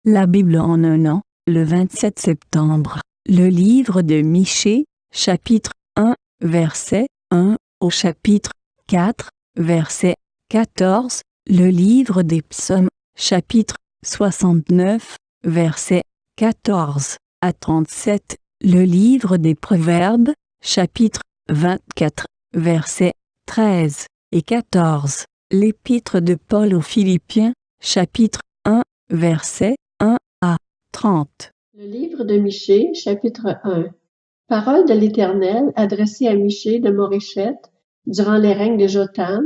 La Bible en un an, le 27 septembre. Le livre de Michée, chapitre 1, verset 1 au chapitre 4, verset 14. Le livre des psaumes, chapitre 69, verset 14 à 37. Le livre des proverbes, chapitre 24, versets 13 et 14. L'épître de Paul aux Philippiens, chapitre 1, verset 1 à 30. Le livre de Michée, chapitre 1. Parole de l'Éternel adressée à Michée de Morécheth durant les règnes de Jotham,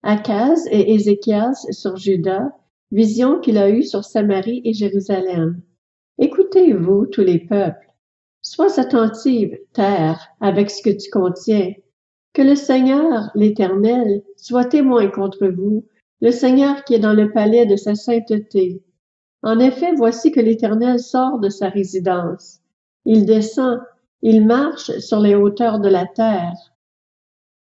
Akaz et Ézéchias sur Juda, vision qu'il a eue sur Samarie et Jérusalem. Écoutez-vous, tous les peuples. Sois attentive, terre, avec ce que tu contiens. Que le Seigneur, l'Éternel, soit témoin contre vous, le Seigneur qui est dans le palais de sa sainteté. En effet, voici que l'Éternel sort de sa résidence. Il descend, il marche sur les hauteurs de la terre.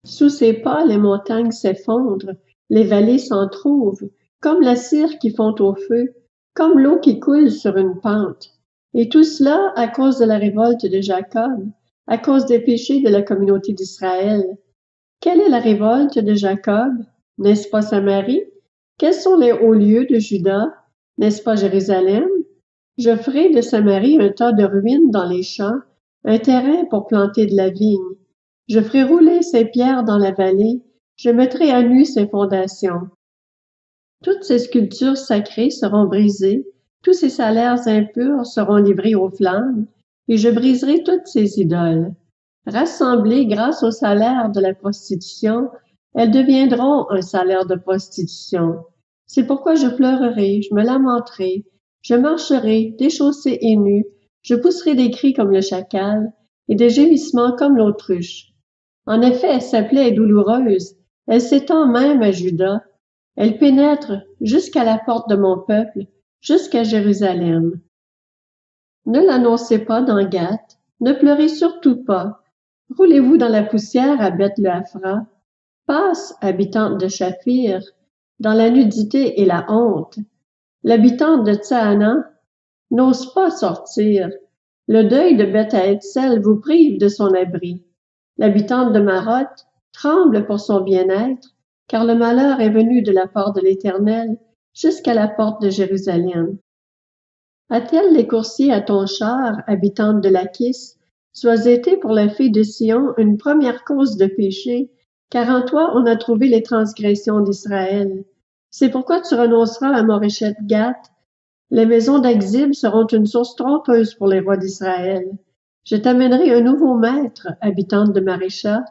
Sous ses pas, les montagnes s'effondrent, les vallées s'entrouvent, comme la cire qui fond au feu, comme l'eau qui coule sur une pente. Et tout cela à cause de la révolte de Jacob, à cause des péchés de la communauté d'Israël. Quelle est la révolte de Jacob? N'est-ce pas Samarie? Quels sont les hauts lieux de Juda? N'est-ce pas Jérusalem? Je ferai de Samarie un tas de ruines dans les champs, un terrain pour planter de la vigne. Je ferai rouler ses pierres dans la vallée, je mettrai à nu ses fondations. Toutes ces sculptures sacrées seront brisées, tous ces salaires impurs seront livrés aux flammes, et je briserai toutes ces idoles. Rassemblées grâce au salaire de la prostitution, elles deviendront un salaire de prostitution. C'est pourquoi je pleurerai, je me lamenterai, je marcherai, déchaussée et nue, je pousserai des cris comme le chacal, et des gémissements comme l'autruche. En effet, sa plaie est douloureuse, elle s'étend même à Juda, elle pénètre jusqu'à la porte de mon peuple, jusqu'à Jérusalem. Ne l'annoncez pas dans Gath, ne pleurez surtout pas. Roulez-vous dans la poussière à Beth-le-Aphra. Passe, habitante de Shaphir, dans la nudité et la honte. L'habitante de Tsaana n'ose pas sortir. Le deuil de Beth-Haëtsel vous prive de son abri. L'habitante de Maroth tremble pour son bien-être, car le malheur est venu de la part de l'Éternel jusqu'à la porte de Jérusalem. A-t-elle les coursiers à ton char, habitante de Lachis? Sois été pour la fille de Sion une première cause de péché, car en toi on a trouvé les transgressions d'Israël. C'est pourquoi tu renonceras à Morécheth-Gath. Les maisons d'Axib seront une source trompeuse pour les rois d'Israël. Je t'amènerai un nouveau maître, habitante de Marécha.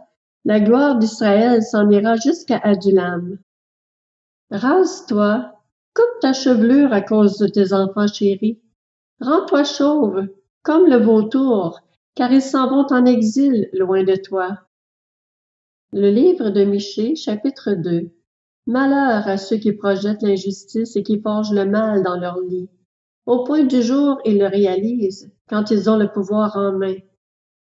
La gloire d'Israël s'en ira jusqu'à Adulam. Rase-toi, coupe ta chevelure à cause de tes enfants chéris. Rends-toi chauve, comme le vautour, car ils s'en vont en exil loin de toi. Le livre de Michée, chapitre 2. Malheur à ceux qui projettent l'injustice et qui forgent le mal dans leur lit. Au point du jour, ils le réalisent, quand ils ont le pouvoir en main.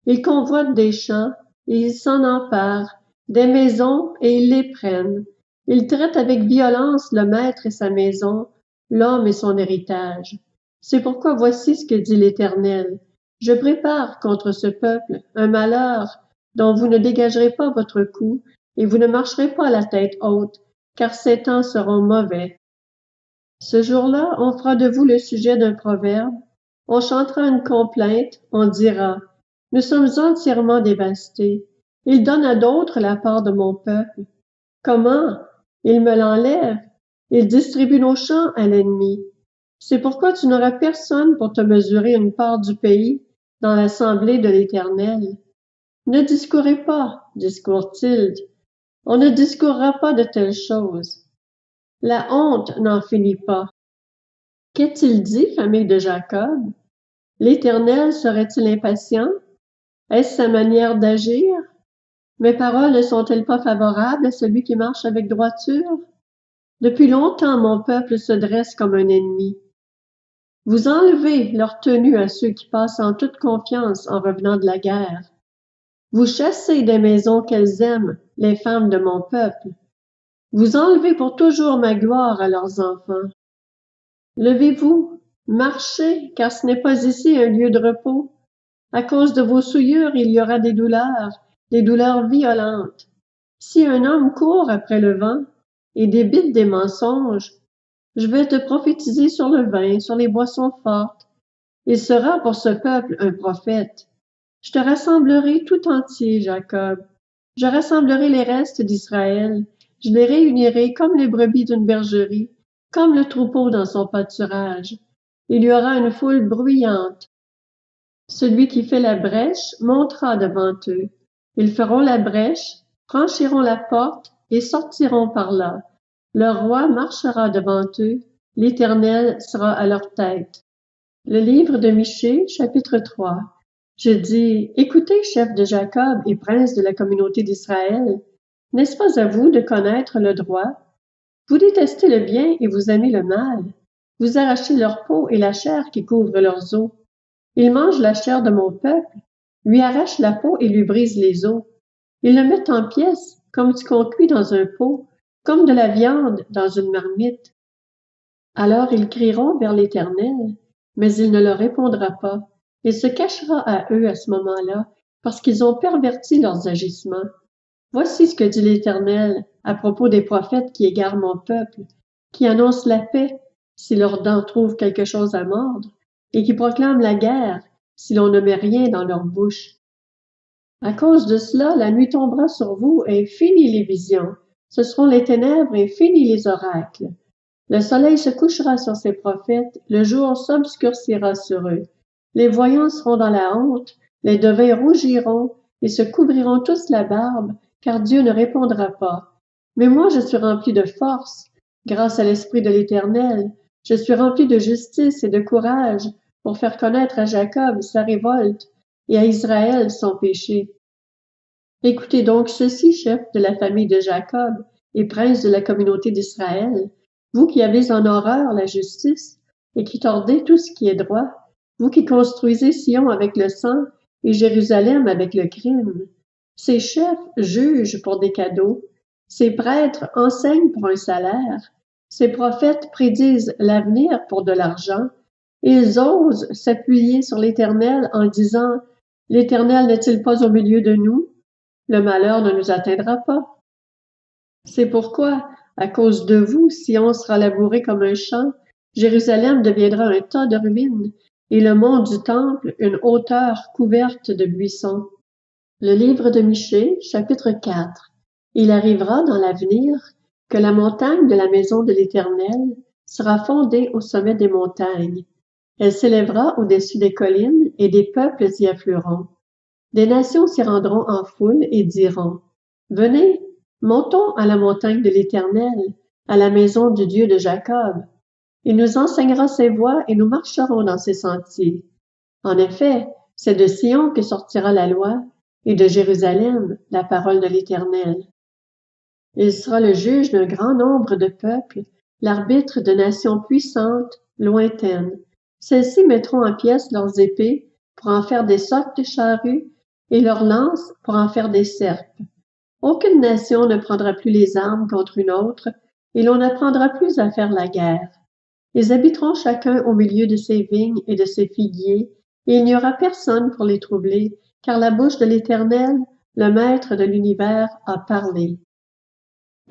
Ils convoitent des champs, et ils s'en emparent, des maisons, et ils les prennent. Ils traitent avec violence le maître et sa maison, l'homme et son héritage. C'est pourquoi voici ce que dit l'Éternel. Je prépare contre ce peuple un malheur dont vous ne dégagerez pas votre cou, et vous ne marcherez pas la tête haute, car ces temps seront mauvais. Ce jour-là, on fera de vous le sujet d'un proverbe, on chantera une complainte, on dira « Nous sommes entièrement dévastés. Il donne à d'autres la part de mon peuple. Comment? Il me l'enlève. Il distribue nos champs à l'ennemi. C'est pourquoi tu n'auras personne pour te mesurer une part du pays dans l'assemblée de l'Éternel. Ne discourez pas, discourt-il. On ne discourra pas de telles choses. La honte n'en finit pas. Qu'est-il dit, famille de Jacob? L'Éternel serait-il impatient? Est-ce sa manière d'agir? Mes paroles ne sont-elles pas favorables à celui qui marche avec droiture? Depuis longtemps, mon peuple se dresse comme un ennemi. Vous enlevez leur tenue à ceux qui passent en toute confiance en revenant de la guerre. Vous chassez des maisons qu'elles aiment, les femmes de mon peuple. Vous enlevez pour toujours ma gloire à leurs enfants. Levez-vous, Marchez, car ce n'est pas ici un lieu de repos. À cause de vos souillures, il y aura des douleurs violentes. Si un homme court après le vent et débite des mensonges, je vais te prophétiser sur le vin, sur les boissons fortes. Il sera pour ce peuple un prophète. Je te rassemblerai tout entier, Jacob. Je rassemblerai les restes d'Israël. Je les réunirai comme les brebis d'une bergerie, comme le troupeau dans son pâturage. Il y aura une foule bruyante. Celui qui fait la brèche montera devant eux. Ils feront la brèche, franchiront la porte et sortiront par là. Leur roi marchera devant eux, l'Éternel sera à leur tête. Le livre de Michée, chapitre 3. Je dis, écoutez, chef de Jacob et prince de la communauté d'Israël, n'est-ce pas à vous de connaître le droit? Vous détestez le bien et vous aimez le mal. Vous arrachez leur peau et la chair qui couvre leurs os. Ils mangent la chair de mon peuple, lui arrachent la peau et lui brisent les os. Ils le mettent en pièces, comme ce qu'on cuit dans un pot, comme de la viande dans une marmite. Alors ils crieront vers l'Éternel, mais il ne leur répondra pas. Il se cachera à eux à ce moment-là, parce qu'ils ont perverti leurs agissements. Voici ce que dit l'Éternel à propos des prophètes qui égarent mon peuple, qui annoncent la paix si leurs dents trouvent quelque chose à mordre, et qui proclament la guerre si l'on ne met rien dans leur bouche. À cause de cela, la nuit tombera sur vous et fini les visions. Ce seront les ténèbres et fini les oracles. Le soleil se couchera sur ses prophètes, le jour s'obscurcira sur eux. Les voyants seront dans la honte, les devins rougiront et se couvriront tous la barbe, car Dieu ne répondra pas. Mais moi je suis rempli de force, grâce à l'Esprit de l'Éternel. Je suis rempli de justice et de courage pour faire connaître à Jacob sa révolte et à Israël son péché. Écoutez donc ceci, chefs de la famille de Jacob et princes de la communauté d'Israël, vous qui avez en horreur la justice et qui tordez tout ce qui est droit, vous qui construisez Sion avec le sang et Jérusalem avec le crime. Ces chefs jugent pour des cadeaux, ces prêtres enseignent pour un salaire, ces prophètes prédisent l'avenir pour de l'argent. Ils osent s'appuyer sur l'Éternel en disant « L'Éternel n'est-il pas au milieu de nous? Le malheur ne nous atteindra pas. » C'est pourquoi, à cause de vous, Sion sera labouré comme un champ, Jérusalem deviendra un tas de ruines, et le mont du Temple une hauteur couverte de buissons. Le livre de Michée, chapitre 4. Il arrivera dans l'avenir que la montagne de la maison de l'Éternel sera fondée au sommet des montagnes. Elle s'élèvera au-dessus des collines et des peuples y afflueront. Des nations s'y rendront en foule et diront, « Venez, montons à la montagne de l'Éternel, à la maison du Dieu de Jacob. Il nous enseignera ses voies et nous marcherons dans ses sentiers. En effet, c'est de Sion que sortira la loi, et de Jérusalem la parole de l'Éternel. Il sera le juge d'un grand nombre de peuples, l'arbitre de nations puissantes, lointaines. Celles-ci mettront en pièces leurs épées pour en faire des sortes de charrues et leurs lances pour en faire des serpes. Aucune nation ne prendra plus les armes contre une autre, et l'on n'apprendra plus à faire la guerre. Ils habiteront chacun au milieu de ses vignes et de ses figuiers, et il n'y aura personne pour les troubler, car la bouche de l'Éternel, le Maître de l'univers, a parlé.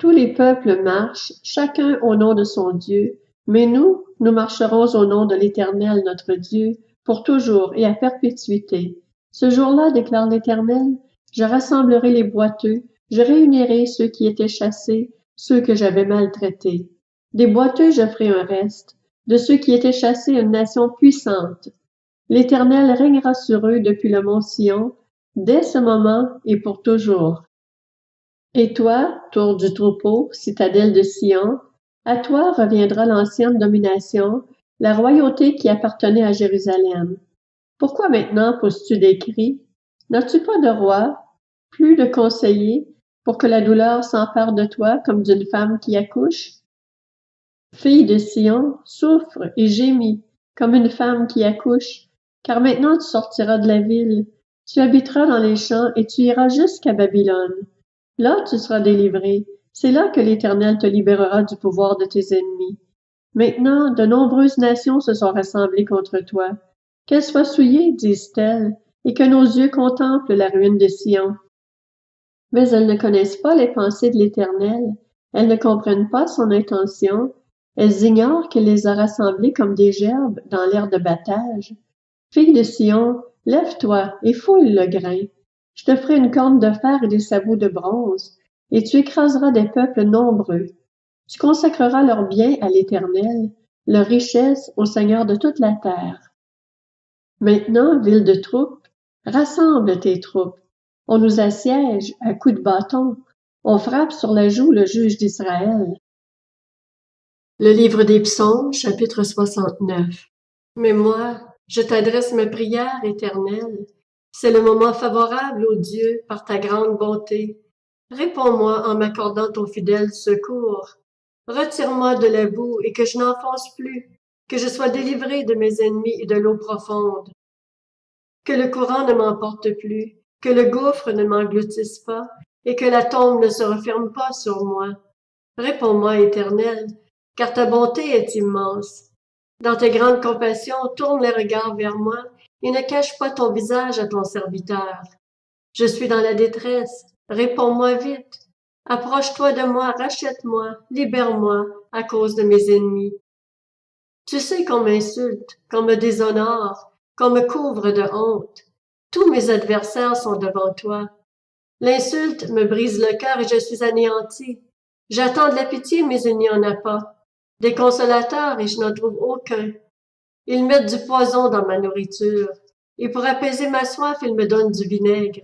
Tous les peuples marchent, chacun au nom de son Dieu, mais nous marcherons au nom de l'Éternel notre Dieu, pour toujours et à perpétuité. Ce jour-là, déclare l'Éternel, je rassemblerai les boiteux, je réunirai ceux qui étaient chassés, ceux que j'avais maltraités. Des boiteux je ferai un reste, de ceux qui étaient chassés une nation puissante. L'Éternel régnera sur eux depuis le mont Sion, dès ce moment et pour toujours. Et toi, tour du troupeau, citadelle de Sion, à toi reviendra l'ancienne domination, la royauté qui appartenait à Jérusalem. Pourquoi maintenant pousses-tu des cris? N'as-tu pas de roi, plus de conseillers, pour que la douleur s'empare de toi comme d'une femme qui accouche? Fille de Sion, souffre et gémis, comme une femme qui accouche, car maintenant tu sortiras de la ville, tu habiteras dans les champs et tu iras jusqu'à Babylone. Là tu seras délivré, c'est là que l'Éternel te libérera du pouvoir de tes ennemis. Maintenant, de nombreuses nations se sont rassemblées contre toi. Qu'elles soient souillées, disent-elles, et que nos yeux contemplent la ruine de Sion. Mais elles ne connaissent pas les pensées de l'Éternel, elles ne comprennent pas son intention, elles ignorent qu'il les a rassemblées comme des gerbes dans l'air de battage. Fille de Sion, lève-toi et fouille le grain. Je te ferai une corne de fer et des sabots de bronze, et tu écraseras des peuples nombreux. Tu consacreras leurs biens à l'Éternel, leurs richesses au Seigneur de toute la terre. Maintenant, ville de troupes, rassemble tes troupes. On nous assiège à coups de bâton. On frappe sur la joue le juge d'Israël. Le livre des Psaumes, chapitre 69. Mais moi, je t'adresse ma prière éternelle. C'est le moment favorable, ô Dieu, par ta grande bonté. Réponds-moi en m'accordant ton fidèle secours. Retire-moi de la boue et que je n'enfonce plus, que je sois délivré de mes ennemis et de l'eau profonde. Que le courant ne m'emporte plus, que le gouffre ne m'engloutisse pas, et que la tombe ne se referme pas sur moi. Réponds-moi, Éternel, car ta bonté est immense. Dans tes grandes compassions, tourne les regards vers moi, et ne cache pas ton visage à ton serviteur. Je suis dans la détresse, réponds-moi vite. Approche-toi de moi, rachète-moi, libère-moi à cause de mes ennemis. Tu sais qu'on m'insulte, qu'on me déshonore, qu'on me couvre de honte. Tous mes adversaires sont devant toi. L'insulte me brise le cœur et je suis anéanti. J'attends de la pitié, mais il n'y en a pas. Des consolateurs et je n'en trouve aucun. Ils mettent du poison dans ma nourriture, et pour apaiser ma soif, ils me donnent du vinaigre.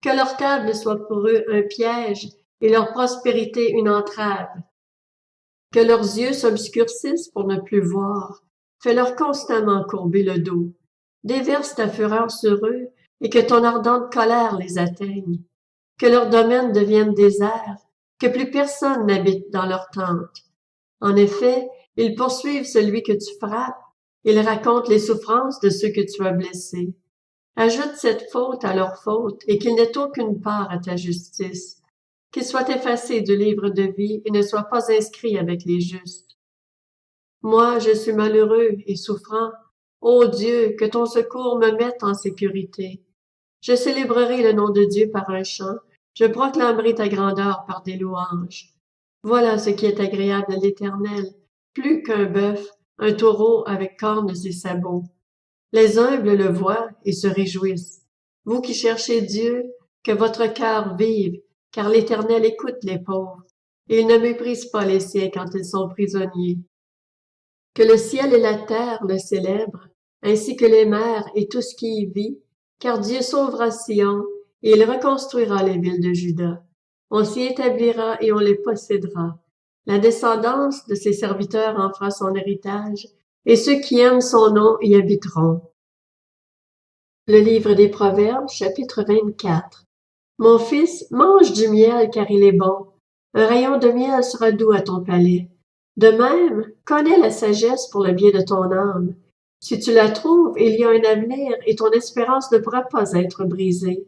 Que leur table soit pour eux un piège, et leur prospérité une entrave. Que leurs yeux s'obscurcissent pour ne plus voir. Fais-leur constamment courber le dos. Déverse ta fureur sur eux, et que ton ardente colère les atteigne. Que leurs domaines deviennent déserts, que plus personne n'habite dans leurs tentes. En effet, ils poursuivent celui que tu frappes, ils racontent les souffrances de ceux que tu as blessés. Ajoute cette faute à leur faute, et qu'ils n'aient aucune part à ta justice. Qu'ils soient effacés du livre de vie et ne soient pas inscrits avec les justes. Moi, je suis malheureux et souffrant. Ô Dieu, que ton secours me mette en sécurité. Je célébrerai le nom de Dieu par un chant, je proclamerai ta grandeur par des louanges. Voilà ce qui est agréable à l'Éternel, plus qu'un bœuf, un taureau avec cornes et sabots. Les humbles le voient et se réjouissent. Vous qui cherchez Dieu, que votre cœur vive, car l'Éternel écoute les pauvres, et il ne méprise pas les siens quand ils sont prisonniers. Que le ciel et la terre le célèbrent, ainsi que les mers et tout ce qui y vit, car Dieu sauvera Sion, et il reconstruira les villes de Juda. On s'y établira et on les possédera. La descendance de ses serviteurs en fera son héritage, et ceux qui aiment son nom y habiteront. Le livre des Proverbes, chapitre 24. Mon fils, mange du miel car il est bon. Un rayon de miel sera doux à ton palais. De même, connais la sagesse pour le bien de ton âme. Si tu la trouves, il y a un avenir et ton espérance ne pourra pas être brisée.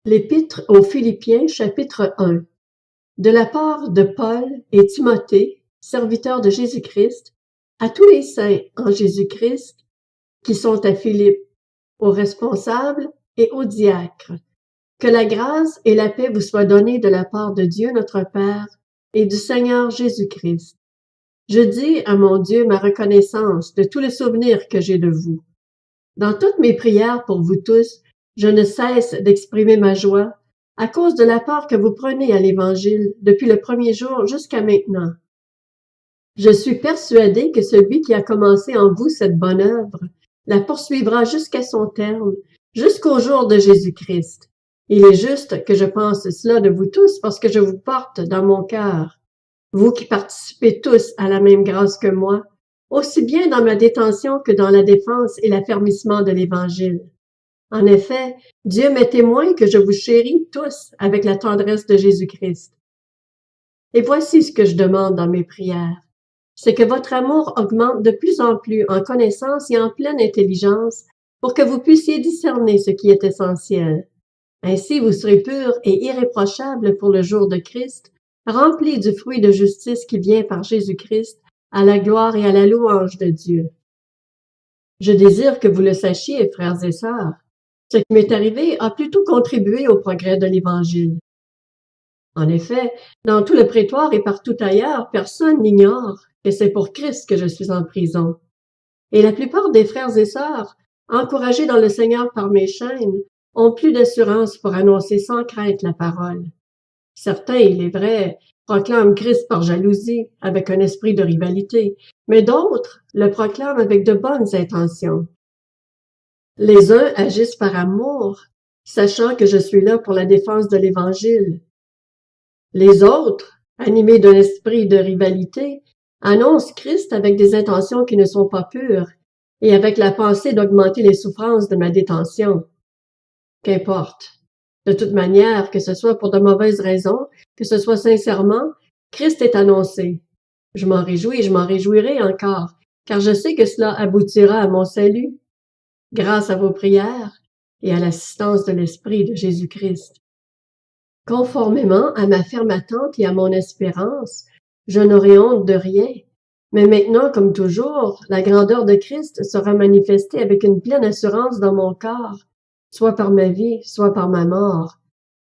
L'Épître aux Philippiens, chapitre 1. De la part de Paul et Timothée, serviteurs de Jésus-Christ, à tous les saints en Jésus-Christ qui sont à Philippe, aux responsables et aux diacres. Que la grâce et la paix vous soient données de la part de Dieu notre Père et du Seigneur Jésus-Christ. Je dis à mon Dieu ma reconnaissance de tous les souvenirs que j'ai de vous. Dans toutes mes prières pour vous tous, je ne cesse d'exprimer ma joie à cause de la part que vous prenez à l'Évangile depuis le premier jour jusqu'à maintenant. Je suis persuadé que celui qui a commencé en vous cette bonne œuvre la poursuivra jusqu'à son terme, jusqu'au jour de Jésus-Christ. Il est juste que je pense cela de vous tous parce que je vous porte dans mon cœur. Vous qui participez tous à la même grâce que moi, aussi bien dans ma détention que dans la défense et l'affermissement de l'Évangile. En effet, Dieu m'est témoin que je vous chéris tous avec la tendresse de Jésus-Christ. Et voici ce que je demande dans mes prières. C'est que votre amour augmente de plus en plus en connaissance et en pleine intelligence pour que vous puissiez discerner ce qui est essentiel. Ainsi, vous serez purs et irréprochables pour le jour de Christ, remplis du fruit de justice qui vient par Jésus-Christ, à la gloire et à la louange de Dieu. Je désire que vous le sachiez, frères et sœurs. Ce qui m'est arrivé a plutôt contribué au progrès de l'Évangile. En effet, dans tout le prétoire et partout ailleurs, personne n'ignore que c'est pour Christ que je suis en prison. Et la plupart des frères et sœurs, encouragés dans le Seigneur par mes chaînes, ont plus d'assurance pour annoncer sans crainte la parole. Certains, il est vrai, proclament Christ par jalousie, avec un esprit de rivalité, mais d'autres le proclament avec de bonnes intentions. Les uns agissent par amour, sachant que je suis là pour la défense de l'Évangile. Les autres, animés d'un esprit de rivalité, annoncent Christ avec des intentions qui ne sont pas pures et avec la pensée d'augmenter les souffrances de ma détention. Qu'importe. De toute manière, que ce soit pour de mauvaises raisons, que ce soit sincèrement, Christ est annoncé. Je m'en réjouis et je m'en réjouirai encore, car je sais que cela aboutira à mon salut, grâce à vos prières et à l'assistance de l'Esprit de Jésus-Christ. Conformément à ma ferme attente et à mon espérance, je n'aurai honte de rien. Mais maintenant, comme toujours, la grandeur de Christ sera manifestée avec une pleine assurance dans mon corps, soit par ma vie, soit par ma mort.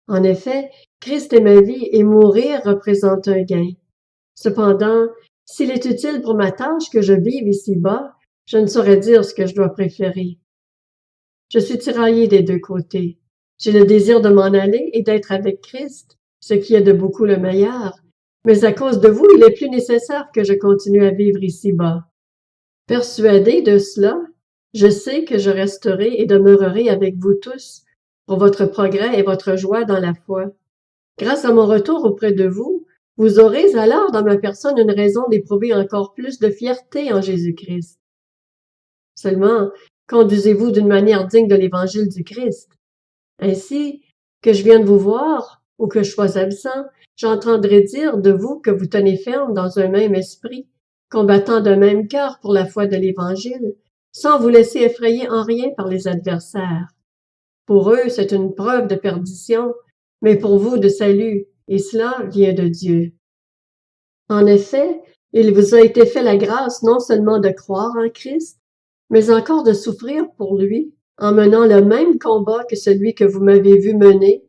En effet, Christ est ma vie et mourir représente un gain. Cependant, s'il est utile pour ma tâche que je vive ici-bas, je ne saurais dire ce que je dois préférer. Je suis tiraillée des deux côtés. J'ai le désir de m'en aller et d'être avec Christ, ce qui est de beaucoup le meilleur, mais à cause de vous, il est plus nécessaire que je continue à vivre ici-bas. Persuadé de cela, je sais que je resterai et demeurerai avec vous tous, pour votre progrès et votre joie dans la foi. Grâce à mon retour auprès de vous, vous aurez alors dans ma personne une raison d'éprouver encore plus de fierté en Jésus-Christ. Seulement, conduisez-vous d'une manière digne de l'Évangile du Christ. Ainsi, que je vienne vous voir ou que je sois absent, j'entendrai dire de vous que vous tenez ferme dans un même esprit, combattant d'un même cœur pour la foi de l'Évangile, sans vous laisser effrayer en rien par les adversaires. Pour eux, c'est une preuve de perdition, mais pour vous de salut, et cela vient de Dieu. En effet, il vous a été fait la grâce non seulement de croire en Christ, mais encore de souffrir pour lui, en menant le même combat que celui que vous m'avez vu mener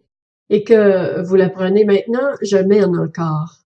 et que, vous l'apprenez maintenant, je mène encore.